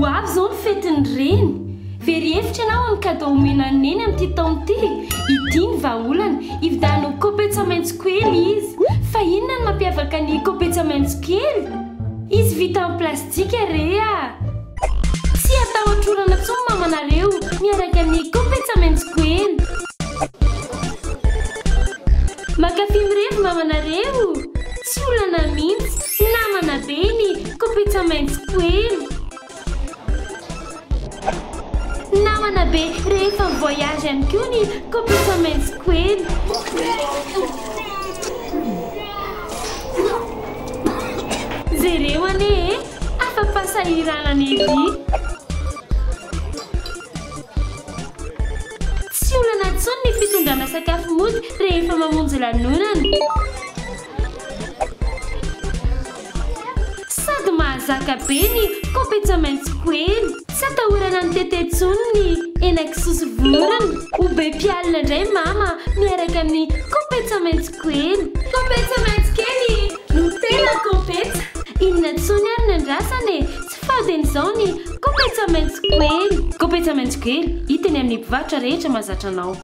avy zao ny fetiny reny. Very hevitra ianao amin'ny cadeau omenany neny amin'ity taona ity. Ity ny vahaolana ividianao kopetsa maitso kely izy. Fa inona ny mampiavaka ny kopetsa maitso kely? Izy vita amin'ny plastika rea. Tsy atao atrorana intsony mamanareo miaraka amin'ny kopetsa maitso kely. Makafy mirevy mamanareo. Tsy olana mihitsy namana be ny kopetsa maitso kely. Namana be rehefa voyage ihany koa ny kopetsa maitso kely. Jereo anie afa-pasahirana nevy. Tsy olana intsony ny fitondrana sakafo mody rehefa mamonjy lanonana. Sady mahazaka be ny kopetsa maitso kely. Tsy atahorana ny tete intsony ny henan-kisoa vorona. Ho be mpialina indray mama miaraka amin'ny kopetsa maitso kely. Kopetsa maitso kely no tena kopetsa. Inona intsony ary ny andrasany tsy fahaden'izao ny kopetsa maitso kely. Kopetsa maitso kely hita eny amin'ny mpivarotra rehetra mahazatra anao.